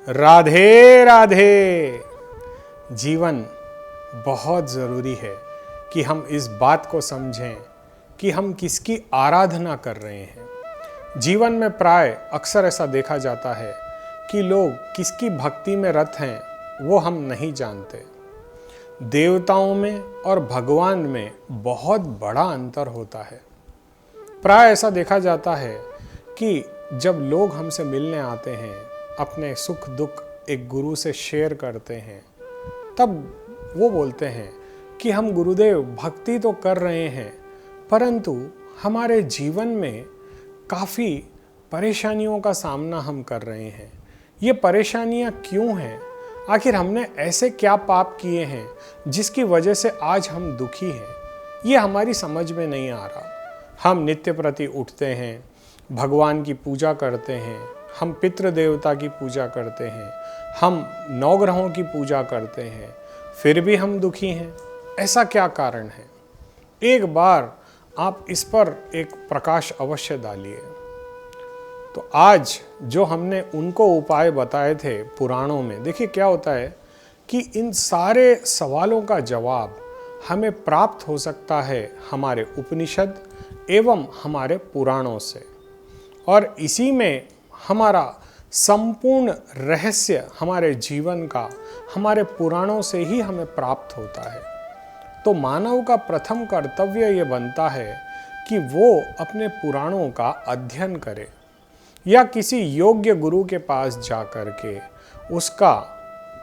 राधे राधे। जीवन बहुत ज़रूरी है कि हम इस बात को समझें कि हम किसकी आराधना कर रहे हैं। जीवन में प्राय अक्सर ऐसा देखा जाता है कि लोग किसकी भक्ति में रत हैं वो हम नहीं जानते। देवताओं में और भगवान में बहुत बड़ा अंतर होता है। प्राय ऐसा देखा जाता है कि जब लोग हमसे मिलने आते हैं, अपने सुख दुख एक गुरु से शेयर करते हैं, तब वो बोलते हैं कि हम गुरुदेव भक्ति तो कर रहे हैं, परंतु हमारे जीवन में काफ़ी परेशानियों का सामना हम कर रहे हैं। ये परेशानियां क्यों हैं? आखिर हमने ऐसे क्या पाप किए हैं जिसकी वजह से आज हम दुखी हैं? ये हमारी समझ में नहीं आ रहा। हम नित्य प्रति उठते हैं, भगवान की पूजा करते हैं, हम पितृ देवता की पूजा करते हैं, हम नवग्रहों की पूजा करते हैं, फिर भी हम दुखी हैं। ऐसा क्या कारण है? एक बार आप इस पर एक प्रकाश अवश्य डालिए। तो आज जो हमने उनको उपाय बताए थे पुराणों में, देखिए क्या होता है कि इन सारे सवालों का जवाब हमें प्राप्त हो सकता है हमारे उपनिषद एवं हमारे पुराणों से, और इसी में हमारा संपूर्ण रहस्य हमारे जीवन का हमारे पुराणों से ही हमें प्राप्त होता है। तो मानव का प्रथम कर्तव्य ये बनता है कि वो अपने पुराणों का अध्ययन करे या किसी योग्य गुरु के पास जा कर के उसका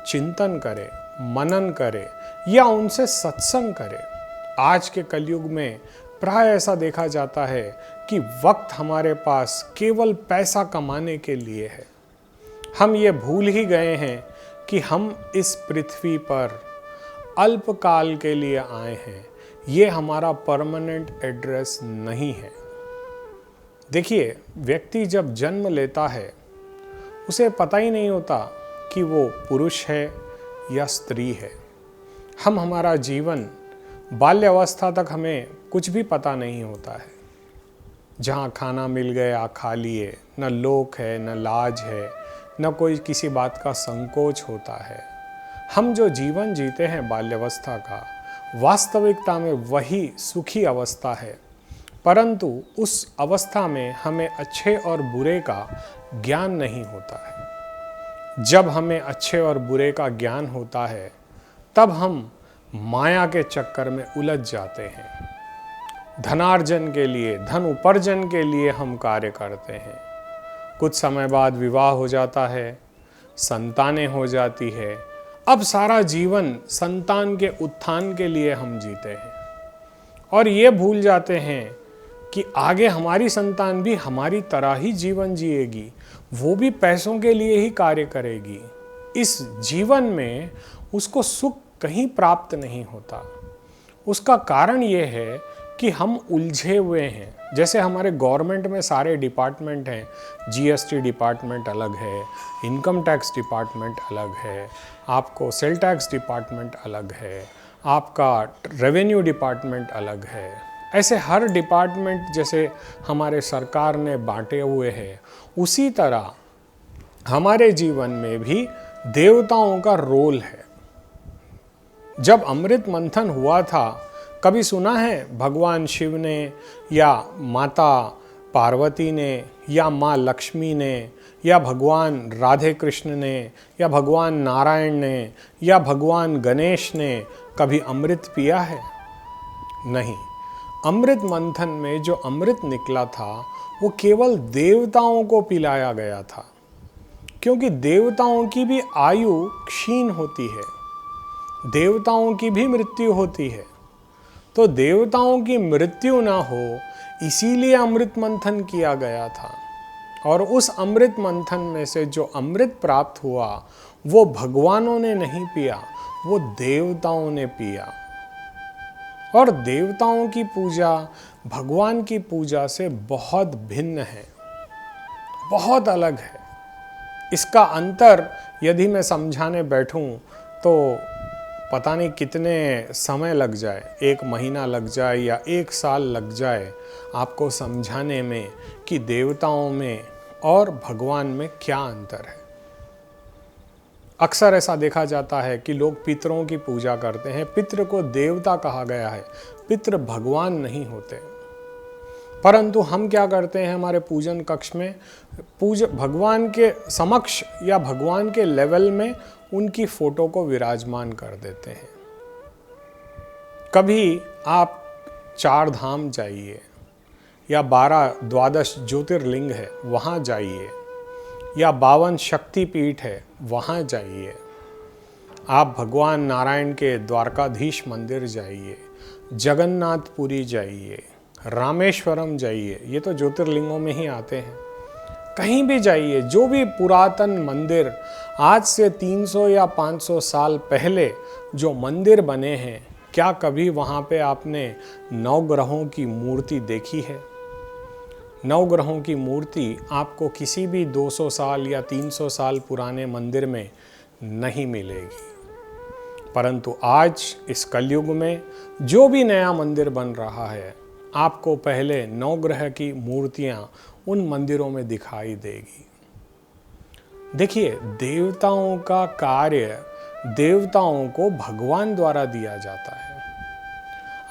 चिंतन करे, मनन करे या उनसे सत्संग करे। आज के कलयुग में प्राय ऐसा देखा जाता है कि वक्त हमारे पास केवल पैसा कमाने के लिए है। हम ये भूल ही गए हैं कि हम इस पृथ्वी पर अल्पकाल के लिए आए हैं। ये हमारा परमानेंट एड्रेस नहीं है। देखिए, व्यक्ति जब जन्म लेता है उसे पता ही नहीं होता कि वो पुरुष है या स्त्री है। हमारा जीवन बाल्यावस्था तक हमें कुछ भी पता नहीं होता है। जहाँ खाना मिल गया खा लिए, न लोक है, न लाज है, न कोई किसी बात का संकोच होता है। हम जो जीवन जीते हैं बाल्यावस्था का, वास्तविकता में वही सुखी अवस्था है, परंतु उस अवस्था में हमें अच्छे और बुरे का ज्ञान नहीं होता है। जब हमें अच्छे और बुरे का ज्ञान होता है तब हम माया के चक्कर में उलझ जाते हैं। धनार्जन के लिए, धन उपार्जन के लिए हम कार्य करते हैं। कुछ समय बाद विवाह हो जाता है, संतानें हो जाती है। अब सारा जीवन संतान के उत्थान के लिए हम जीते हैं और ये भूल जाते हैं कि आगे हमारी संतान भी हमारी तरह ही जीवन जिएगी, वो भी पैसों के लिए ही कार्य करेगी। इस जीवन में उसको सुख कहीं प्राप्त नहीं होता। उसका कारण ये है कि हम उलझे हुए हैं। जैसे हमारे गवर्नमेंट में सारे डिपार्टमेंट हैं, जीएसटी डिपार्टमेंट अलग है, इनकम टैक्स डिपार्टमेंट अलग है, आपको सेल टैक्स डिपार्टमेंट अलग है, आपका रेवेन्यू डिपार्टमेंट अलग है। ऐसे हर डिपार्टमेंट जैसे हमारे सरकार ने बांटे हुए हैं, उसी तरह हमारे जीवन में भी देवताओं का रोल है। जब अमृत मंथन हुआ था, कभी सुना है भगवान शिव ने या माता पार्वती ने या माँ लक्ष्मी ने या भगवान राधे कृष्ण ने या भगवान नारायण ने या भगवान गणेश ने कभी अमृत पिया है? नहीं। अमृत मंथन में जो अमृत निकला था वो केवल देवताओं को पिलाया गया था, क्योंकि देवताओं की भी आयु क्षीण होती है, देवताओं की भी मृत्यु होती है। तो देवताओं की मृत्यु ना हो इसीलिए अमृत मंथन किया गया था, और उस अमृत मंथन में से जो अमृत प्राप्त हुआ वो भगवानों ने नहीं पिया, वो देवताओं ने पिया। और देवताओं की पूजा भगवान की पूजा से बहुत भिन्न है, बहुत अलग है। इसका अंतर यदि मैं समझाने बैठूं तो पता नहीं कितने समय लग जाए, 1 महीना लग जाए या 1 साल लग जाए आपको समझाने में कि देवताओं में और भगवान में क्या अंतर है। अक्सर ऐसा देखा जाता है कि लोग पितरों की पूजा करते हैं। पितृ को देवता कहा गया है, पितृ भगवान नहीं होते। परंतु हम क्या करते हैं, हमारे पूजन कक्ष में भगवान के समक्ष या भगवान के लेवल में उनकी फोटो को विराजमान कर देते हैं। कभी आप 4 धाम जाइए या 12 ज्योतिर्लिंग है वहाँ जाइए, या 52 शक्तिपीठ है वहाँ जाइए। आप भगवान नारायण के द्वारकाधीश मंदिर जाइए, जगन्नाथपुरी जाइए, रामेश्वरम जाइए, ये तो ज्योतिर्लिंगों में ही आते हैं। कहीं भी जाइए, जो भी पुरातन मंदिर आज से 300 या 500 साल पहले जो मंदिर बने हैं, क्या कभी वहाँ पे आपने नवग्रहों की मूर्ति देखी है? नवग्रहों की मूर्ति आपको किसी भी 200 साल या 300 साल पुराने मंदिर में नहीं मिलेगी। परंतु आज इस कलयुग में जो भी नया मंदिर बन रहा है, आपको पहले नवग्रह की मूर्तियां उन मंदिरों में दिखाई देगी। देखिए, देवताओं का कार्य देवताओं को भगवान द्वारा दिया जाता है।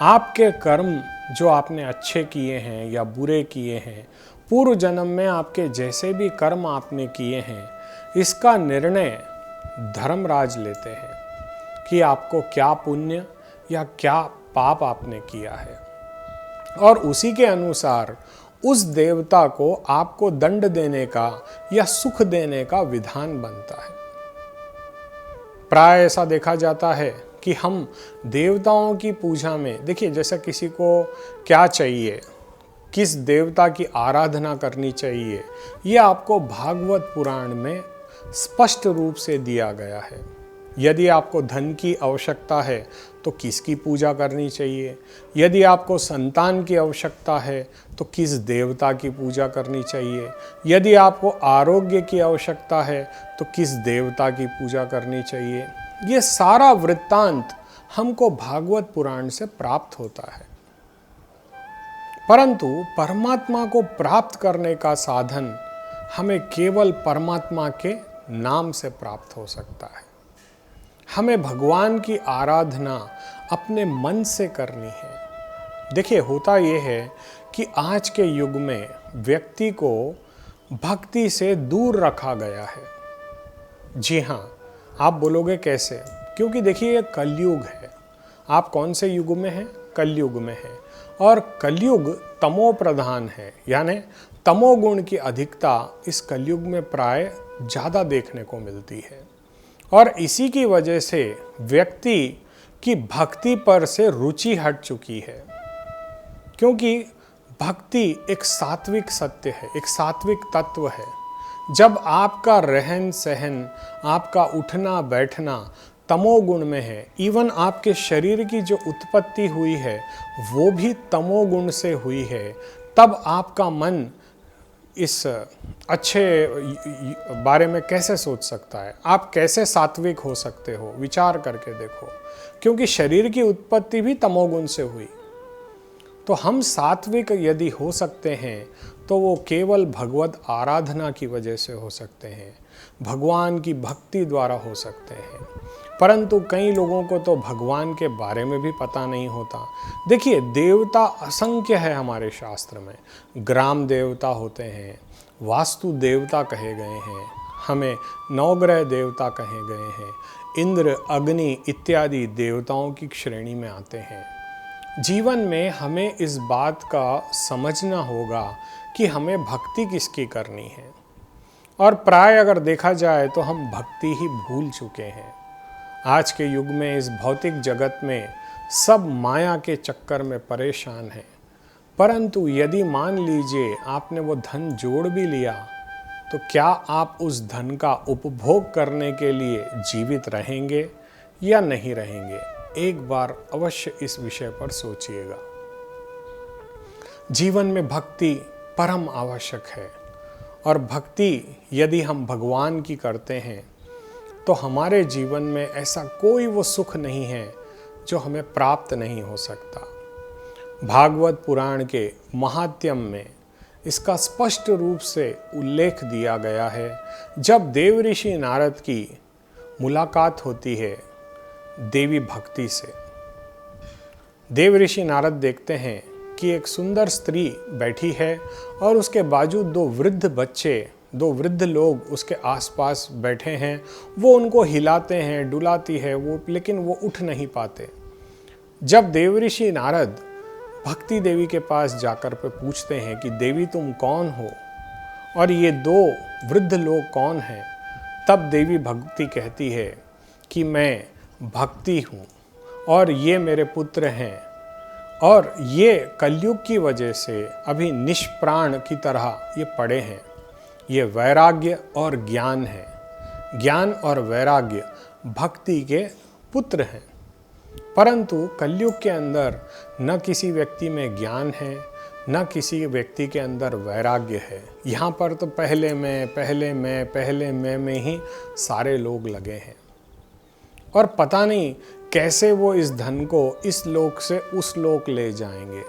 आपके कर्म जो आपने अच्छे किए हैं या बुरे किए हैं, पूर्व जन्म में आपके जैसे भी कर्म आपने किए हैं, इसका निर्णय धर्मराज लेते हैं कि आपको क्या पुण्य या क्या पाप आपने किया है, और उसी के अनुसार उस देवता को आपको दंड देने का या सुख देने का विधान बनता है। प्राय ऐसा देखा जाता है कि हम देवताओं की पूजा में, देखिए जैसे किसी को क्या चाहिए, किस देवता की आराधना करनी चाहिए, यह आपको भागवत पुराण में स्पष्ट रूप से दिया गया है। यदि आपको धन की आवश्यकता है तो किसकी पूजा करनी चाहिए, यदि आपको संतान की आवश्यकता है तो किस देवता की पूजा करनी चाहिए, यदि आपको आरोग्य की आवश्यकता है तो किस देवता की पूजा करनी चाहिए। ये सारा वृत्तांत हमको भागवत पुराण से प्राप्त होता है। परंतु परमात्मा को प्राप्त करने का साधन हमें केवल परमात्मा के नाम से प्राप्त हो सकता है। हमें भगवान की आराधना अपने मन से करनी है। देखिए, होता यह है कि आज के युग में व्यक्ति को भक्ति से दूर रखा गया है। जी हाँ, आप बोलोगे कैसे? क्योंकि देखिए, ये कलयुग है। आप कौन से युग में हैं? कलयुग में हैं। और कलयुग तमो प्रधान है, यानी तमोगुण की अधिकता इस कलयुग में प्राय ज़्यादा देखने को मिलती है। और इसी की वजह से व्यक्ति की भक्ति पर से रुचि हट चुकी है, क्योंकि भक्ति एक सात्विक सत्य है, एक सात्विक तत्व है। जब आपका रहन सहन, आपका उठना बैठना तमोगुण में है, इवन आपके शरीर की जो उत्पत्ति हुई है वो भी तमोगुण से हुई है, तब आपका मन इस अच्छे बारे में कैसे सोच सकता है? आप कैसे सात्विक हो सकते हो? विचार करके देखो, क्योंकि शरीर की उत्पत्ति भी तमोगुण से हुई। तो हम सात्विक यदि हो सकते हैं तो वो केवल भगवत आराधना की वजह से हो सकते हैं, भगवान की भक्ति द्वारा हो सकते हैं। परंतु कई लोगों को तो भगवान के बारे में भी पता नहीं होता। देखिए, देवता असंख्य है हमारे शास्त्र में। ग्राम देवता होते हैं, वास्तु देवता कहे गए हैं, हमें नवग्रह देवता कहे गए हैं, इंद्र, अग्नि इत्यादि देवताओं की श्रेणी में आते हैं। जीवन में हमें इस बात का समझना होगा कि हमें भक्ति किसकी करनी है। और प्राय अगर देखा जाए तो हम भक्ति ही भूल चुके हैं। आज के युग में, इस भौतिक जगत में सब माया के चक्कर में परेशान हैं। परंतु यदि मान लीजिए आपने वो धन जोड़ भी लिया, तो क्या आप उस धन का उपभोग करने के लिए जीवित रहेंगे या नहीं रहेंगे? एक बार अवश्य इस विषय पर सोचिएगा। जीवन में भक्ति परम आवश्यक है, और भक्ति यदि हम भगवान की करते हैं तो हमारे जीवन में ऐसा कोई वो सुख नहीं है जो हमें प्राप्त नहीं हो सकता। भागवत पुराण के महात्म्य में इसका स्पष्ट रूप से उल्लेख दिया गया है। जब देव ऋषि नारद की मुलाकात होती है देवी भक्ति से। देव ऋषि नारद देखते हैं कि एक सुंदर स्त्री बैठी है और उसके बाजू दो वृद्ध लोग उसके आसपास बैठे हैं। वो उनको हिलाते हैं, डुलाती है वो, लेकिन वो उठ नहीं पाते। जब देव ऋषि नारद भक्ति देवी के पास जाकर पे पूछते हैं कि देवी तुम कौन हो और ये दो वृद्ध लोग कौन हैं, तब देवी भक्ति कहती है कि मैं भक्ति हूँ और ये मेरे पुत्र हैं और ये कलयुग की वजह से अभी निष्प्राण की तरह ये पड़े हैं। ये वैराग्य और ज्ञान है। ज्ञान और वैराग्य भक्ति के पुत्र हैं, परंतु कलयुग के अंदर न किसी व्यक्ति में ज्ञान है, न किसी व्यक्ति के अंदर वैराग्य है। यहाँ पर तो पहले मैं में ही सारे लोग लगे हैं और पता नहीं कैसे वो इस धन को इस लोक से उस लोक ले जाएंगे,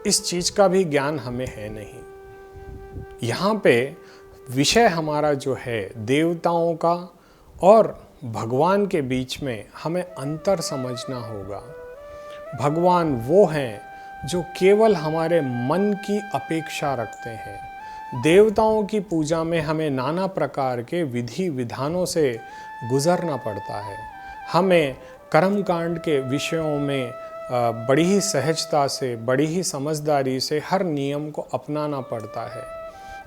इस चीज का भी ज्ञान हमें है नहीं। यहाँ पे विषय हमारा जो है देवताओं का और भगवान के बीच में हमें अंतर समझना होगा। भगवान वो हैं जो केवल हमारे मन की अपेक्षा रखते हैं। देवताओं की पूजा में हमें नाना प्रकार के विधि विधानों से गुजरना पड़ता है। हमें कर्मकांड के विषयों में बड़ी ही सहजता से, बड़ी ही समझदारी से हर नियम को अपनाना पड़ता है,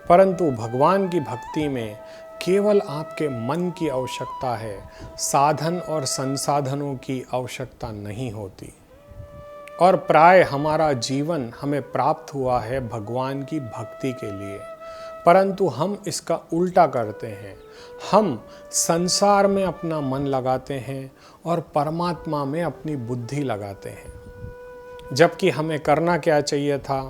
परंतु भगवान की भक्ति में केवल आपके मन की आवश्यकता है, साधन और संसाधनों की आवश्यकता नहीं होती। और प्राय हमारा जीवन हमें प्राप्त हुआ है भगवान की भक्ति के लिए, परंतु हम इसका उल्टा करते हैं। हम संसार में अपना मन लगाते हैं और परमात्मा में अपनी बुद्धि लगाते हैं, जबकि हमें करना क्या चाहिए था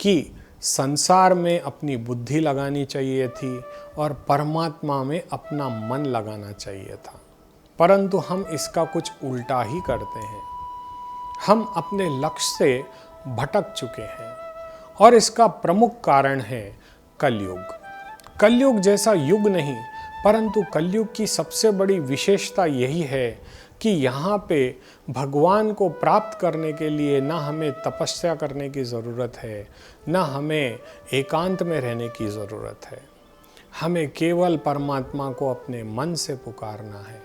कि संसार में अपनी बुद्धि लगानी चाहिए थी और परमात्मा में अपना मन लगाना चाहिए था, परंतु हम इसका कुछ उल्टा ही करते हैं। हम अपने लक्ष्य से भटक चुके हैं और इसका प्रमुख कारण है कलयुग। कलयुग जैसा युग नहीं, परंतु कलयुग की सबसे बड़ी विशेषता यही है कि यहाँ पे भगवान को प्राप्त करने के लिए ना हमें तपस्या करने की ज़रूरत है, ना हमें एकांत में रहने की ज़रूरत है। हमें केवल परमात्मा को अपने मन से पुकारना है,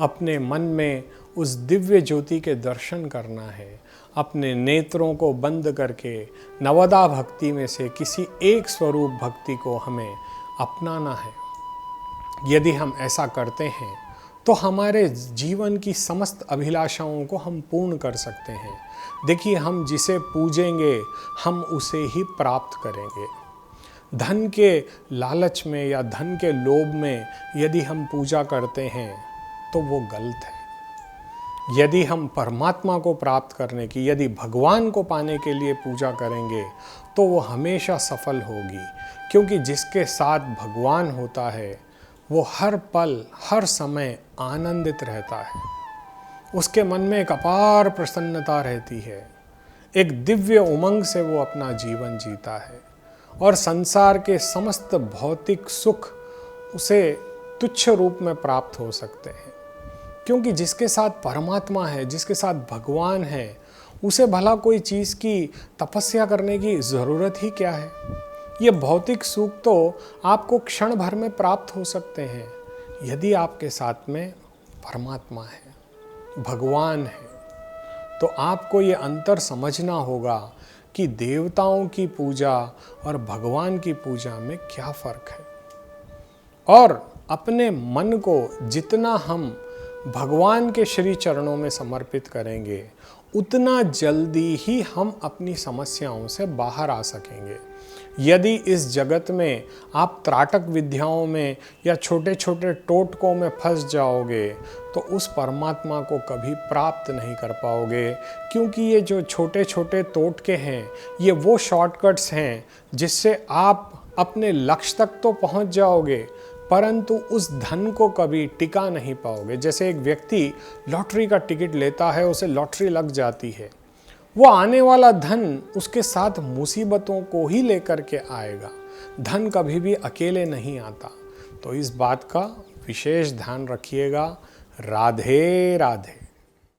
अपने मन में उस दिव्य ज्योति के दर्शन करना है, अपने नेत्रों को बंद करके नवदा भक्ति में से किसी एक स्वरूप भक्ति को हमें अपनाना है। यदि हम ऐसा करते हैं तो हमारे जीवन की समस्त अभिलाषाओं को हम पूर्ण कर सकते हैं। देखिए, हम जिसे पूजेंगे हम उसे ही प्राप्त करेंगे। धन के लालच में या धन के लोभ में यदि हम पूजा करते हैं तो वो गलत है। यदि हम परमात्मा को प्राप्त करने की, यदि भगवान को पाने के लिए पूजा करेंगे तो वो हमेशा सफल होगी, क्योंकि जिसके साथ भगवान होता है वो हर पल हर समय आनंदित रहता है। उसके मन में एक अपार प्रसन्नता रहती है, एक दिव्य उमंग से वो अपना जीवन जीता है और संसार के समस्त भौतिक सुख उसे तुच्छ रूप में प्राप्त हो सकते हैं, क्योंकि जिसके साथ परमात्मा है, जिसके साथ भगवान है, उसे भला कोई चीज़ की तपस्या करने की ज़रूरत ही क्या है। ये भौतिक सुख तो आपको क्षण भर में प्राप्त हो सकते हैं यदि आपके साथ में परमात्मा है, भगवान है। तो आपको ये अंतर समझना होगा कि देवताओं की पूजा और भगवान की पूजा में क्या फ़र्क है। और अपने मन को जितना हम भगवान के श्री चरणों में समर्पित करेंगे, उतना जल्दी ही हम अपनी समस्याओं से बाहर आ सकेंगे। यदि इस जगत में आप त्राटक विद्याओं में या छोटे छोटे टोटकों में फंस जाओगे तो उस परमात्मा को कभी प्राप्त नहीं कर पाओगे, क्योंकि ये जो छोटे छोटे टोटके हैं ये वो शॉर्टकट्स हैं जिससे आप अपने लक्ष्य तक तो पहुंच जाओगे, परंतु उस धन को कभी टिका नहीं पाओगे। जैसे एक व्यक्ति लॉटरी का टिकट लेता है, उसे लॉटरी लग जाती है, वो आने वाला धन उसके साथ मुसीबतों को ही लेकर के आएगा। धन कभी भी अकेले नहीं आता। तो इस बात का विशेष ध्यान रखिएगा राधे राधे।